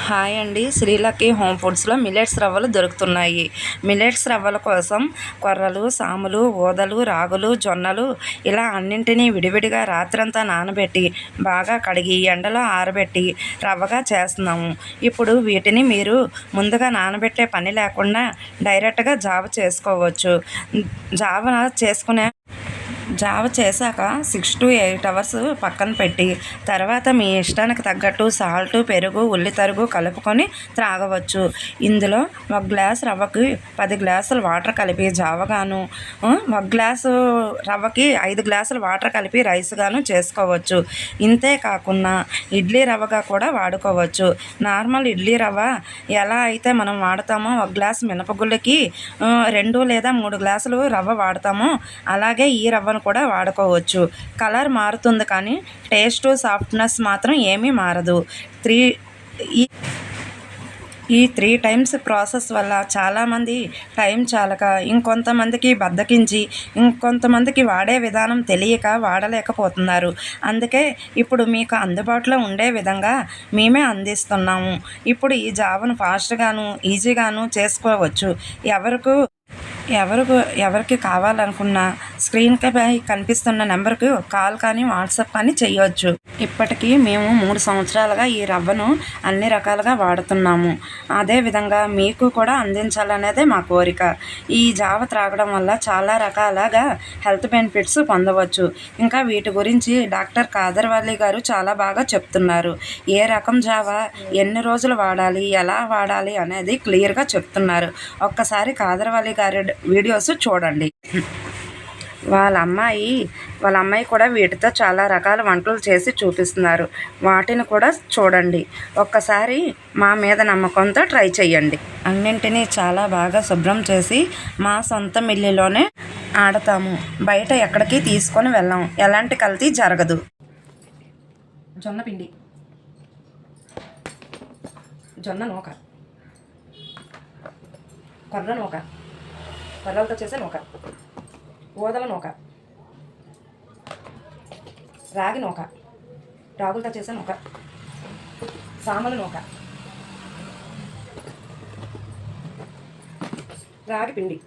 Hi అండి. శ్రీలక్కీ home ఫుడ్స్లో millets రవ్వలు దొరుకుతున్నాయి. Millets రవ్వల కోసం కొర్రలు, సాములు, ఊదలు, రాగులు, జొన్నలు ఇలా అన్నింటినీ విడివిడిగా రాత్రంతా నానబెట్టి బాగా కడిగి ఎండలో ఆరబెట్టి రవ్వగా చేస్తున్నాము. ఇప్పుడు వీటిని మీరు ముందుగా నానబెట్టే పని లేకుండా డైరెక్ట్గా జావ చేసుకోవచ్చు. జావ చేశాక 6 to 8 అవర్స్ పక్కన పెట్టి తర్వాత మీ ఇష్టానికి తగ్గట్టు సాల్ట్, పెరుగు, ఉల్లి తరుగు కలుపుకొని త్రాగవచ్చు. ఇందులో 1 గ్లాస్ రవ్వకి 10 గ్లాసులు వాటర్ కలిపి జావగాను, 1 గ్లాసు రవ్వకి 5 గ్లాసులు వాటర్ కలిపి రైస్గాను చేసుకోవచ్చు. ఇంతే కాకుండా ఇడ్లీ రవ్వగా కూడా వాడుకోవచ్చు. నార్మల్ ఇడ్లీ రవ్వ ఎలా అయితే మనం వాడతామో 1 గ్లాస్ మినపగుళ్ళకి 2 లేదా 3 గ్లాసులు రవ్వ వాడతామో అలాగే ఈ రవ్వను కూడా వాడుకోవచ్చు. కలర్ మారుతుంది కానీ టేస్ట్, సాఫ్ట్నెస్ మాత్రం ఏమీ మారదు. ఈ 3 టైమ్స్ ప్రాసెస్ వల్ల చాలామంది టైం చాలక, ఇంకొంతమందికి బద్ధకించి, ఇంకొంతమందికి వాడే విధానం తెలియక వాడలేకపోతున్నారు. అందుకే ఇప్పుడు మీకు అందుబాటులో ఉండే విధంగా మేమే అందిస్తున్నాము. ఇప్పుడు ఈ జావను ఫాస్ట్గాను ఈజీగాను చేసుకోవచ్చు. ఎవరికి కావాలనుకున్నా స్క్రీన్పై కనిపిస్తున్న నెంబర్కి కాల్ కానీ వాట్సాప్ కానీ చేయవచ్చు. ఇప్పటికీ మేము 3 సంవత్సరాలుగా ఈ రవ్వను అన్ని రకాలుగా వాడుతున్నాము. అదేవిధంగా మీకు కూడా అందించాలనేదే మా కోరిక. ఈ జావ త్రాగడం వల్ల చాలా రకాలుగా హెల్త్ బెనిఫిట్స్ పొందవచ్చు. ఇంకా వీటి గురించి డాక్టర్ కాదర్వల్లి గారు చాలా బాగా చెప్తున్నారు. ఏ రకం జావ ఎన్ని రోజులు వాడాలి, ఎలా వాడాలి అనేది క్లియర్గా చెప్తున్నారు. ఒక్కసారి కాదర్వల్లి గారి వీడియోస్ చూడండి. వాళ్ళ అమ్మాయి కూడా వీటితో చాలా రకాల వంటలు చేసి చూపిస్తున్నారు. వాటిని కూడా చూడండి. ఒక్కసారి మా మీద నమ్మకంతో ట్రై చేయండి. అన్నింటినీ చాలా బాగా శుభ్రం చేసి మా సొంత మిల్లులోనే ఆడతాము. బయట ఎక్కడికి తీసుకొని వెళ్ళాం. ఎలాంటి కల్తీ జరగదు. జొన్న పిండి, జొన్న నూక, కొర్ర నూక, కొర్రలతో చేసే నూక, ఊదల నూక, రాగి నూక, రాగులతో చేసే నూక, సామల నూక, రాగి పిండి,